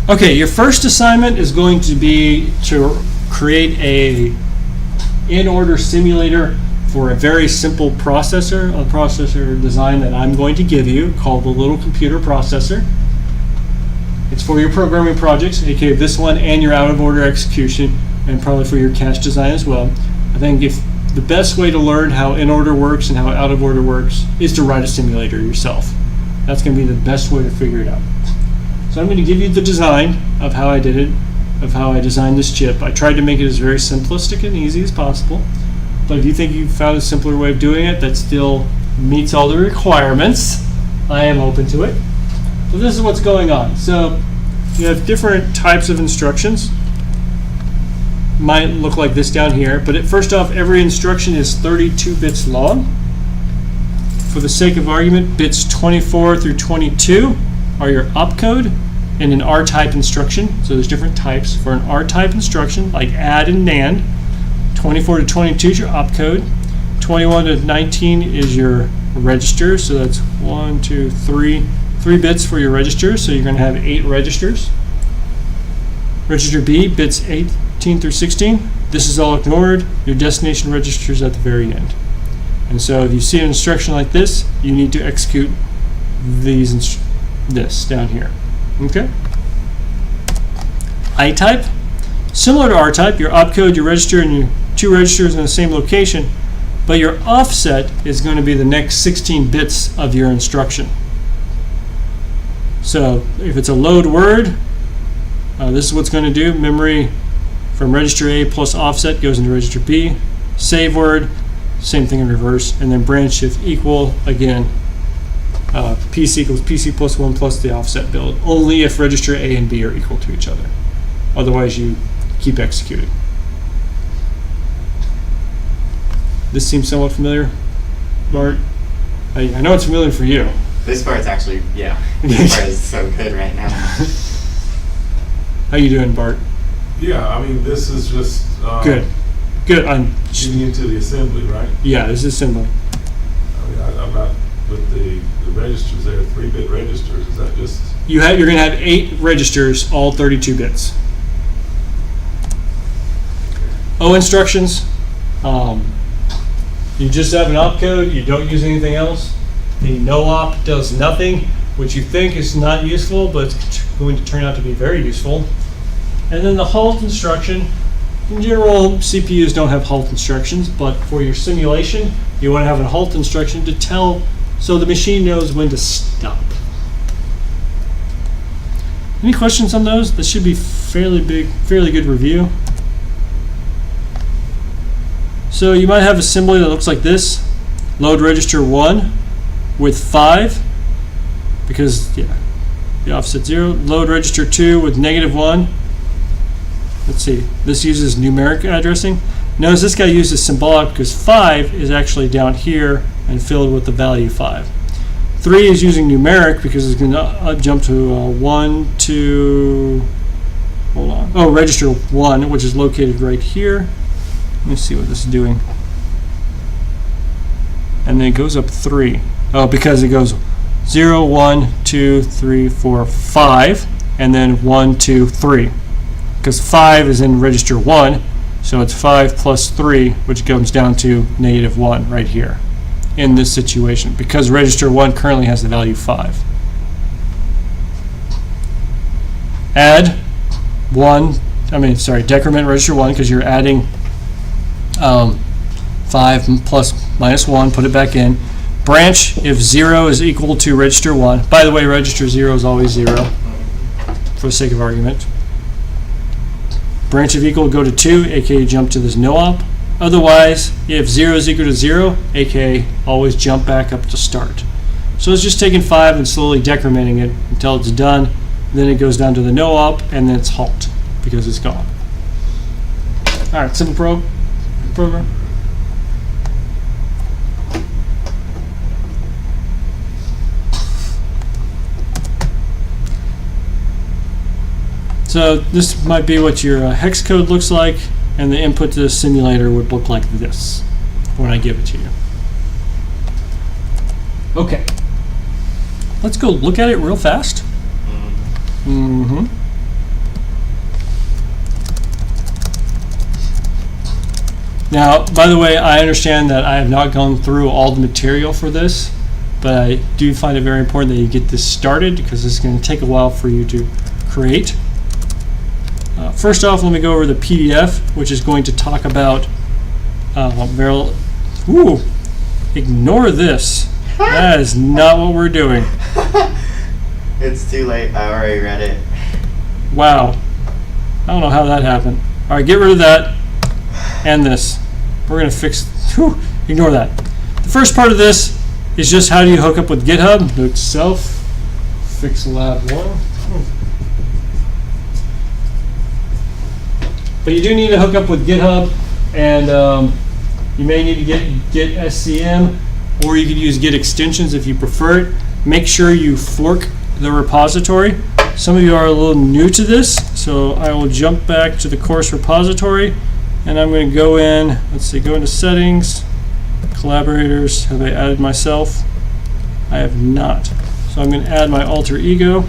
Okay, your first assignment is going to be to create a in-order simulator for a very simple processor, a processor design that I'm going to give you called the Little Computer Processor. It's for your programming projects, aka this one and your out-of-order execution, and probably for your cache design as well. I think if the best way to learn how in-order works and how out-of-order works is to write a simulator yourself. That's going to be the best way to figure it out. So I'm going to give you the design of how I did it, of how I designed this chip. I tried to make it as very simplistic and easy as possible. But if you think you've found a simpler way of doing it that still meets all the requirements, I am open to it. So this is what's going on. So you have different types of instructions. Might look like this down here, but first off, every instruction is 32 bits long. For the sake of argument, bits 24 through 22 are your opcode in an R-type instruction. So there's different types. For an R-type instruction, like add and NAND, 24 to 22 is your opcode. 21 to 19 is your register. So that's 1, 2, 3 bits for your register. So you're going to have 8 registers. Register B, bits 18 through 16. This is all ignored. Your destination register is at the very end. And so if you see an instruction like this, you need to execute this down here. Okay? I-type, similar to R-type, your opcode, your register, and your 2 registers in the same location, but your offset is going to be the next 16 bits of your instruction. So if it's a load word, this is what's going to do. Memory from register A plus offset goes into register B. Save word, same thing in reverse. And then branch if equal, again, PC equals PC plus 1 plus the offset build. Only if register A and B are equal to each other. Otherwise, you keep executing. This seems somewhat familiar, Bart? I know it's familiar for you. This part's actually, yeah. This part is so good right now. How you doing, Bart? Yeah, I mean, this is just Good. I'm getting into the assembly, right? Yeah, this is assembly. I mean, I'm not with the registers there, 3-bit registers. Is that just you're going to have 8 registers, all 32 bits. O instructions. You just have an opcode. You don't use anything else. The no op does nothing, which you think is not useful, but it's going to turn out to be very useful. And then the halt instruction. In general, CPUs don't have halt instructions, but for your simulation, you want to have a halt instruction to tell so the machine knows when to stop. Any questions on those? This should be fairly good review. So you might have assembly that looks like this. Load register 1 with 5, because the offset 0. Load register 2 with -1. Let's see, this uses numeric addressing. Notice this guy uses symbolic because 5 is actually down here and filled with the value 5. 3 is using numeric because it's going to jump to 1, 2, hold on. Oh, register 1, which is located right here. Let me see what this is doing. And then it goes up 3. Oh, because it goes 0, 1, 2, 3, 4, 5, and then 1, 2, 3. Because 5 is in register 1, so it's 5 plus 3, which comes down to -1 right here in this situation, because register 1 currently has the value 5. Add 1, decrement register 1, because you're adding 5 plus -1, put it back in. Branch if 0 is equal to register 1. By the way, register 0 is always 0, for the sake of argument. Branch if equal, go to 2, aka jump to this no op. Otherwise, if 0 is equal to 0, aka always jump back up to start. So it's just taking 5 and slowly decrementing it until it's done. Then it goes down to the no op, and then it's halt because it's gone. All right, simple program. So this might be what your hex code looks like, and the input to the simulator would look like this when I give it to you. Okay. Let's go look at it real fast. Now, by the way, I understand that I have not gone through all the material for this, but I do find it very important that you get this started because it's going to take a while for you to create. First off, let me go over the PDF, which is going to talk about ignore this. That is not what we're doing. It's too late. I already read it. Wow. I don't know how that happened. All right, get rid of that and this. We're going to fix... ignore that. The first part of this is just how do you hook up with GitHub. Note self, fix lab 1. But you do need to hook up with GitHub, and you may need to get SCM, or you could use Git extensions if you prefer it. Make sure you fork the repository. Some of you are a little new to this, so I will jump back to the course repository, and I'm going to go in, let's see, go into settings, collaborators. Have I added myself? I have not. So I'm going to add my alter ego.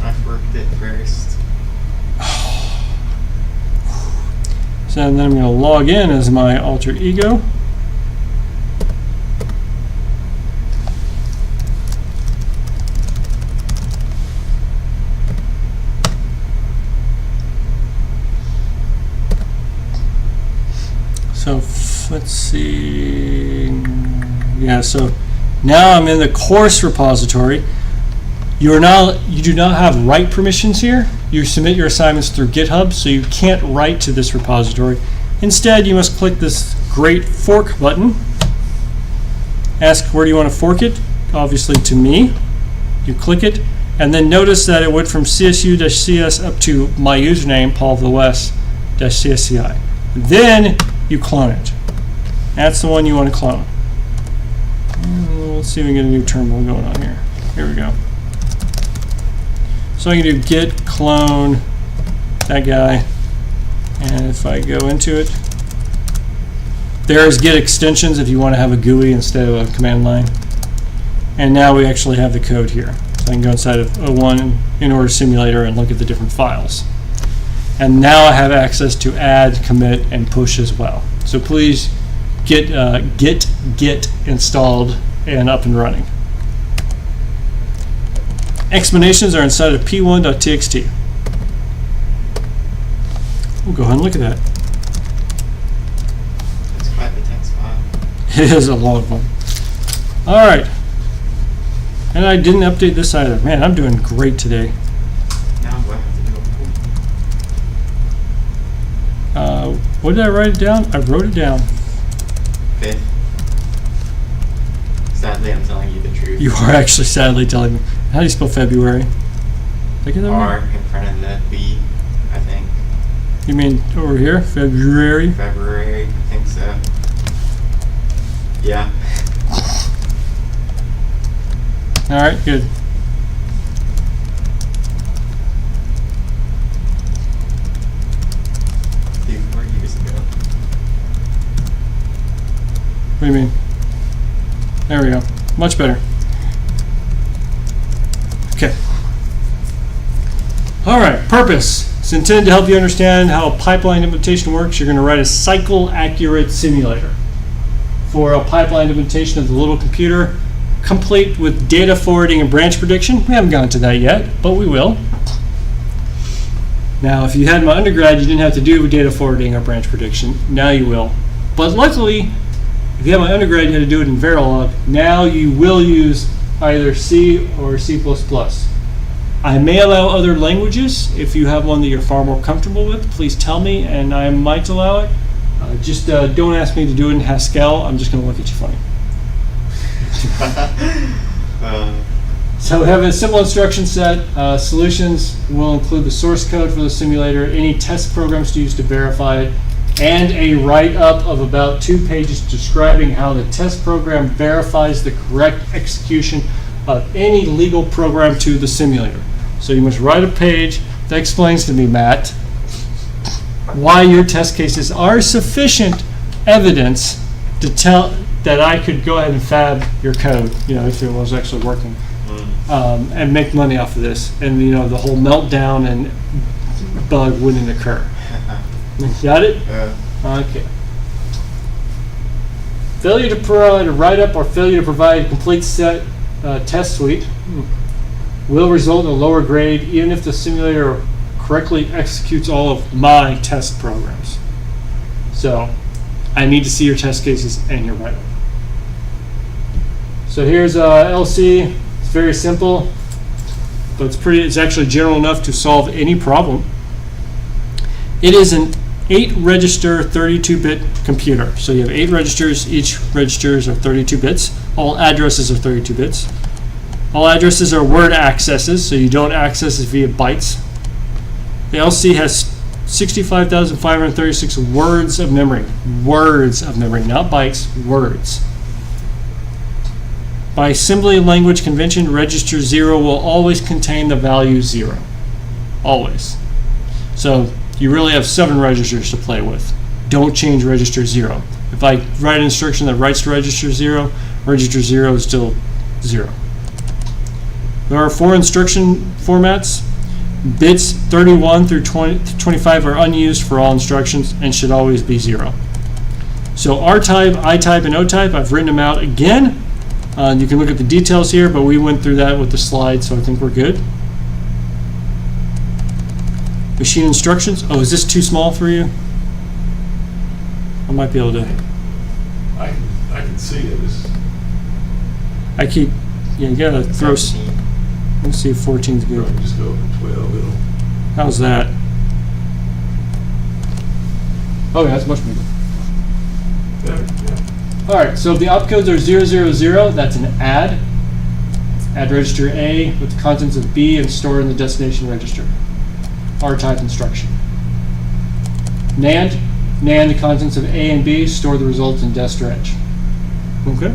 I've worked it first. So then I'm going to log in as my alter ego. So let's see. Yeah, so now I'm in the course repository. You do not have write permissions here. You submit your assignments through GitHub, so you can't write to this repository. Instead, you must click this great fork button. Ask where do you want to fork it? Obviously to me. You click it, and then notice that it went from CSU-CS up to my username, paulvowes-csci. Then you clone it. That's the one you want to clone. Let's see if we can get a new terminal going on here. Here we go. So I can do git clone that guy, and if I go into it, there's git extensions if you want to have a GUI instead of a command line. And now we actually have the code here. So I can go inside of 01 in order simulator and look at the different files. And now I have access to add, commit, and push as well. So please get git installed and up and running. Explanations are inside of p1.txt. We'll go ahead and look at that. It's quite the text file. It is a long one. All right. And I didn't update this either. Man, I'm doing great today. Now what have to do a What did I write it down? I wrote it down. 5th. Sadly, I'm telling you the truth. You are actually sadly telling me. How do you spell February? Did I get that R right? in front of the B, I think. You mean over here? February? February, I think so. Yeah. All right, good. A few 4 years ago. What do you mean? There we go. Much better. Okay. All right, purpose. It's intended to help you understand how a pipeline implementation works. You're going to write a cycle-accurate simulator for a pipeline implementation of the little computer, complete with data forwarding and branch prediction. We haven't gotten to that yet, but we will. Now, if you had my undergrad, you didn't have to do data forwarding or branch prediction. Now you will. But luckily, if you have my undergrad, you had to do it in Verilog. Now you will use either C or C++. I may allow other languages. If you have one that you're far more comfortable with, please tell me, and I might allow it. Just don't ask me to do it in Haskell. I'm just going to look at you funny. So we have a simple instruction set. Solutions will include the source code for the simulator, any test programs to use to verify it, and a write-up of about 2 pages describing how the test program verifies the correct execution of any legal program to the simulator. So you must write a page that explains to me, Matt, why your test cases are sufficient evidence to tell that I could go ahead and fab your code, if it was actually working. and make money off of this, and the whole meltdown and bug wouldn't occur. Got it? Okay. Failure to provide a write-up or failure to provide a complete set test suite will result in a lower grade even if the simulator correctly executes all of my test programs. So I need to see your test cases and your write-up. So here's LC. It's very simple, but it's actually general enough to solve any problem. It is an 8-register 32-bit computer. So you have 8 registers. Each registers are 32 bits. All addresses are 32 bits. All addresses are word accesses, so you don't access it via bytes. The LC has 65,536 words of memory. Words of memory, not bytes, words. By assembly language convention, register 0 will always contain the value 0. Always. So you really have 7 registers to play with. Don't change register 0. If I write an instruction that writes to register 0 is still 0. There are 4 instruction formats. Bits 31 through 25 are unused for all instructions and should always be 0. So R-type, I-type, and O-type, I've written them out again. You can look at the details here, but we went through that with the slides, so I think we're good. Machine instructions. Oh, is this too small for you? I might be able to. I can see it. You gotta throw. Let's see if 14's good. Just go for 12. How's that? Oh, yeah, that's much bigger. Yeah. All right, so if the opcodes are 000, that's an add. Add register A with the contents of B and store in the destination register. R-type instruction. NAND, the contents of A and B, store the results in dest reg. Okay.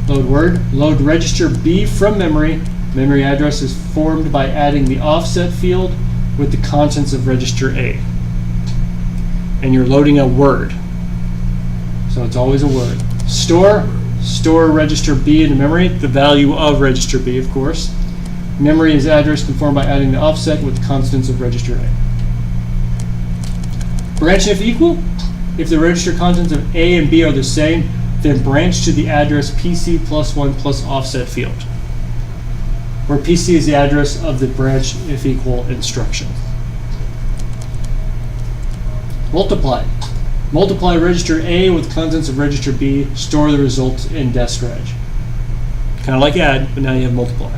Load register B from memory. Memory address is formed by adding the offset field with the contents of register A. And you're loading a word. So it's always a word. Store register B into memory, the value of register B, of course. Memory is address conformed by adding the offset with the constants of register A. Branch if equal. If the register contents of A and B are the same, then branch to the address PC plus 1 plus offset field, where PC is the address of the branch if equal instruction. Multiply. Multiply register A with contents of register B, store the results in dest reg. Kind of like add, but now you have multiply.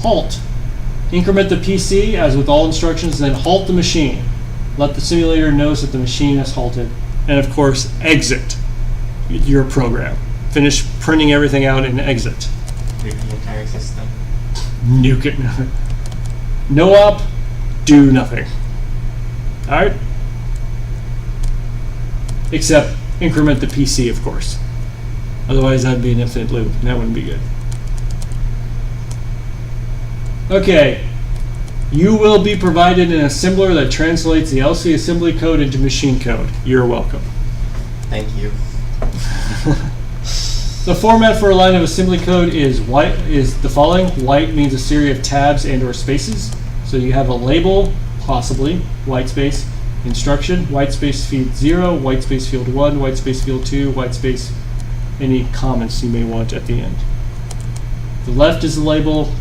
Halt. Increment the PC, as with all instructions, then halt the machine. Let the simulator know that the machine has halted. And of course, exit your program. Finish printing everything out and exit. Nuke the entire system. Nuke it. No op, do nothing. Alright? Except increment the PC, of course. Otherwise, that'd be an infinite loop, and that wouldn't be good. Okay. You will be provided an assembler that translates the LC assembly code into machine code. You're welcome. Thank you. The format for a line of assembly code is the following. White means a series of tabs and or spaces. So you have a label, possibly, white space, instruction, white space field 0, white space field 1, white space field 2, white space, any comments you may want at the end. The left is the label.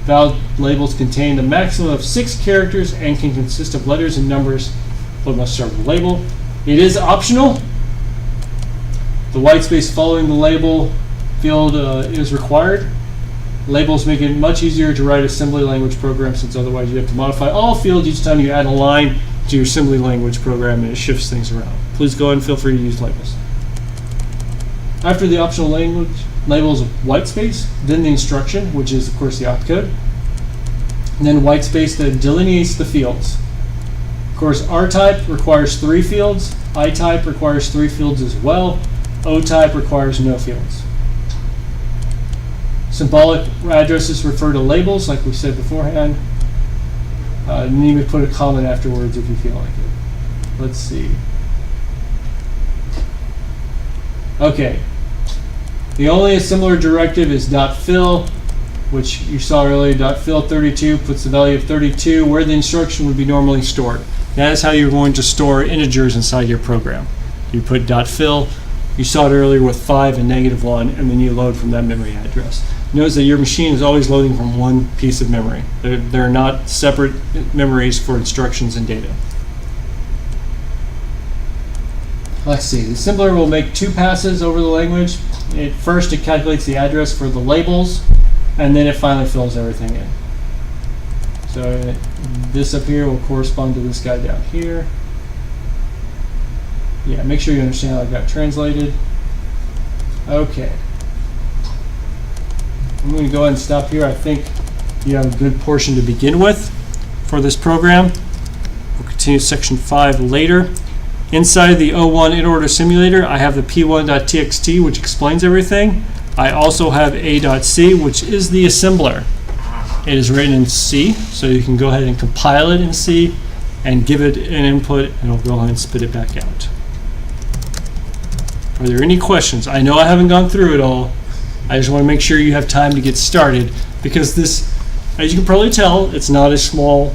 Valid labels contain a maximum of 6 characters and can consist of letters and numbers, but must start with a label. It is optional. The white space following the label field is required. Labels make it much easier to write assembly language programs, since otherwise you have to modify all fields each time you add a line to your assembly language program, and it shifts things around. Please go ahead and feel free to use labels. After the optional labels of white space, then the instruction, which is of course the opcode, and then white space that delineates the fields. Of course, R-type requires 3 fields, I-type requires 3 fields as well, O-type requires no fields. Symbolic addresses refer to labels, like we said beforehand. You need to put a comment afterwards if you feel like it. Let's see. Okay. The only similar directive is .fill. which you saw earlier, .fill32 puts the value of 32 where the instruction would be normally stored. That is how you're going to store integers inside your program. You put .fill, you saw it earlier with 5 and -1, and then you load from that memory address. Notice that your machine is always loading from one piece of memory. They're not separate memories for instructions and data. Let's see, the assembler will make 2 passes over the language. First, it calculates the address for the labels, and then it finally fills everything in. So this up here will correspond to this guy down here. Yeah, make sure you understand how I got translated. Okay. I'm going to go ahead and stop here. I think you have a good portion to begin with for this program. We'll continue section 5 later. Inside the 01 in-order simulator, I have the p1.txt, which explains everything. I also have a.c, which is the assembler. It is written in C, so you can go ahead and compile it in C and give it an input, and it'll go ahead and spit it back out. Are there any questions? I know I haven't gone through it all. I just want to make sure you have time to get started, because this, as you can probably tell, it's not a small,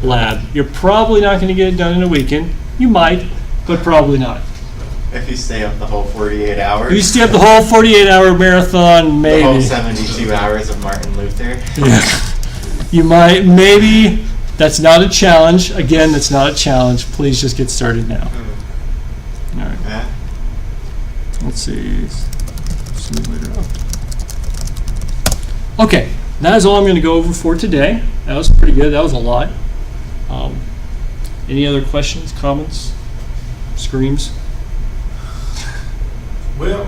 lab. You're probably not going to get it done in a weekend. You might, but probably not. If you stay up the whole 48 hours. If you stay up the whole 48-hour marathon, maybe. The whole 72 hours of Martin Luther. Yeah. You might, maybe. That's not a challenge. Again, that's not a challenge. Please just get started now. All right. Yeah. Let's see. Simulator up. Okay, that is all I'm going to go over for today. That was pretty good. That was a lot. Any other questions, comments, screams? Well,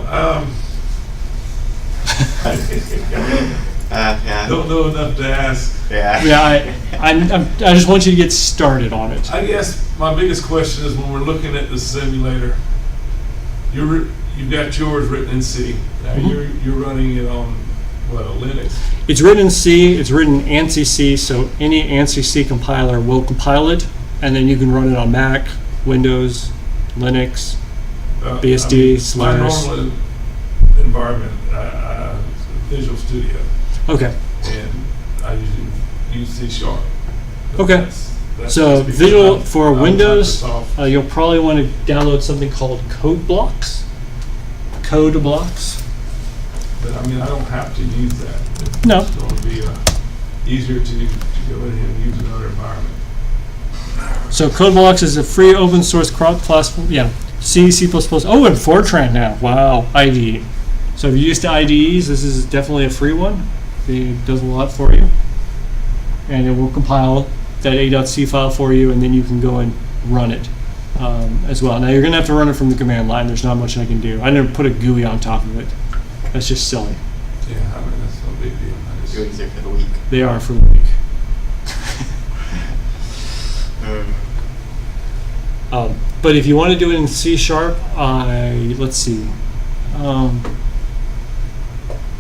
Yeah. don't know enough to ask. Yeah. Yeah, I just want you to get started on it. I guess my biggest question is when we're looking at the simulator, you've got yours written in C. Now you're running it on what, a Linux? It's written in C. It's written ANSI C, so any ANSI C compiler will compile it, and then you can run it on Mac, Windows, Linux, BSD, my Solaris. normal environment, Visual Studio, Okay. and I usually use C#. Okay. That's So just because Visual I'm- for I'm Windows, Microsoft. you'll probably want to download something called Code Blocks. Code Blocks. But I mean, I don't have to use that. No. It's going to be easier to go in and use another environment. So Code Blocks is a free open source cross-platform. Yeah, C, C++. Oh, and Fortran now. Wow, IDE. So if you're used to IDEs, this is definitely a free one. It does a lot for you, and it will compile that a.c file for you, and then you can go and run it as well. Now you're going to have to run it from the command line. There's not much I can do. I never put a GUI on top of it. That's just silly. Yeah, I mean, that's no big deal. GUIs are for the weak. They are for the weak. But if you want to do it in C#, let's see. Let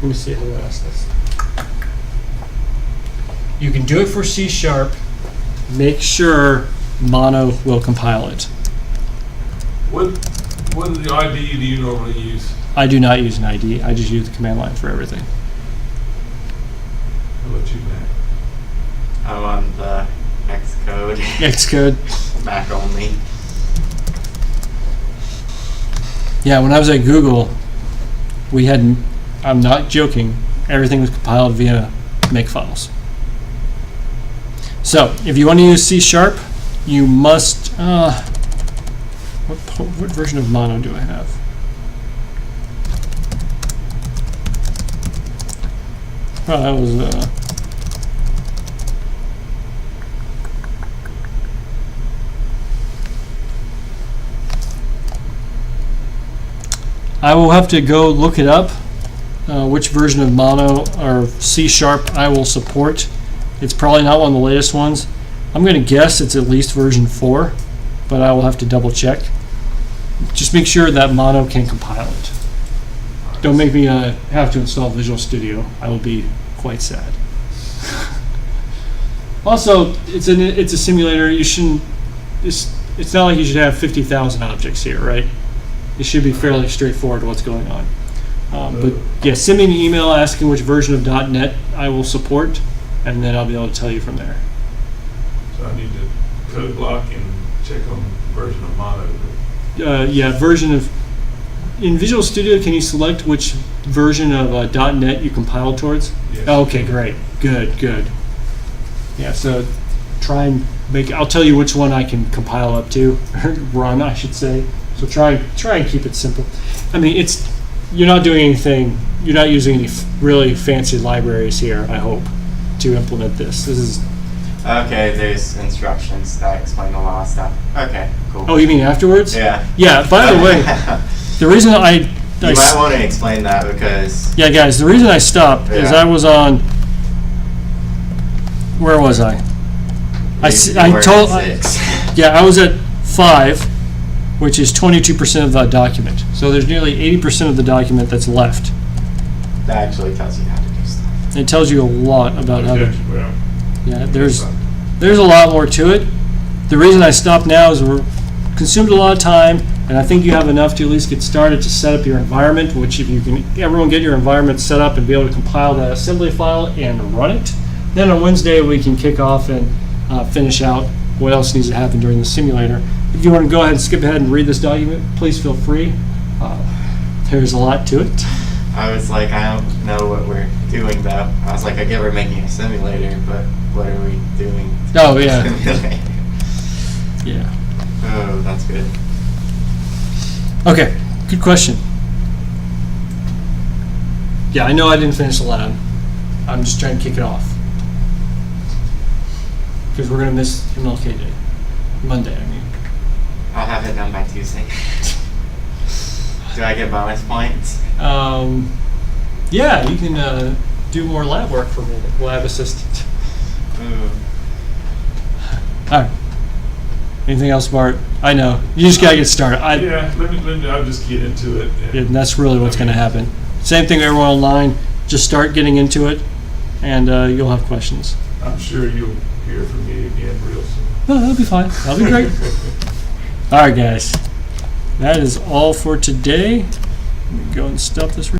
me see how to ask this. You can do it for C#. Make sure Mono will compile it. What the IDE do you normally use? I do not use an IDE. I just use the command line for everything. How about you, Matt? I'm on the Xcode. Xcode. Mac only. Yeah, when I was at Google, we had, I'm not joking, everything was compiled via makefiles. So, if you want to use C#, you must, what version of Mono do I have? Oh, that was, I will have to go look it up, which version of Mono or C# I will support. It's probably not one of the latest ones. I'm going to guess it's at least version 4, but I will have to double check. Just make sure that Mono can compile it. Don't make me have to install Visual Studio. I will be quite sad. Also, it's a simulator. You shouldn't. It's not like you should have 50,000 objects here, right? It should be fairly straightforward what's going on. But yeah, send me an email asking which version of .NET I will support, and then I'll be able to tell you from there. So I need to code block and check on version of Mono. Yeah, version of in Visual Studio. Can you select which version of .NET you compile towards? Yes. Okay, great, good. Yeah, so try and make. I'll tell you which one I can compile up to, run, I should say. So try and keep it simple. I mean, you're not doing anything. You're not using any really fancy libraries here, I hope, to implement this. This is. Okay, there's instructions that explain a lot of stuff. Okay, cool. Oh, you mean afterwards? Yeah. Yeah. By the way, the reason You might want to explain that because... Yeah, guys, the reason I stopped is Yeah. I was on. Where was I? you were at 6. Yeah, I was at 5, which is 22% of the document. So there's nearly 80% of the document that's left. That actually tells you how to do stuff. It tells you a lot about how to. Well, Yeah, there's a lot more to it. The reason I stopped now is we're consumed a lot of time, and I think you have enough to at least get started to set up your environment, which if you can, everyone get your environment set up and be able to compile that assembly file and run it. Then on Wednesday we can kick off and finish out what else needs to happen during the simulator. If you want to go ahead and skip ahead and read this document, please feel free. There's a lot to it. I was like, I don't know what we're doing though. I was like, I get we're making a simulator, but what are we doing? Oh, yeah. Simulator? Yeah. Oh, that's good. Okay, good question. Yeah, I know I didn't finish the lab. I'm just trying to kick it off. Because we're going to miss MLK Day. Monday, I mean. I'll have it done by Tuesday. Do I get bonus points? Yeah, you can do more lab work for me, lab assistant. Ooh. All right. Anything else, Bart? I know. You just got to get started. yeah, let me, I'll just get into it. And that's really what's going to happen. Same thing, everyone online. Just start getting into it, and you'll have questions. I'm sure you'll hear from me again real soon. No, that'll be fine. That'll be great. All right, guys. That is all for today. Let me go and stop this.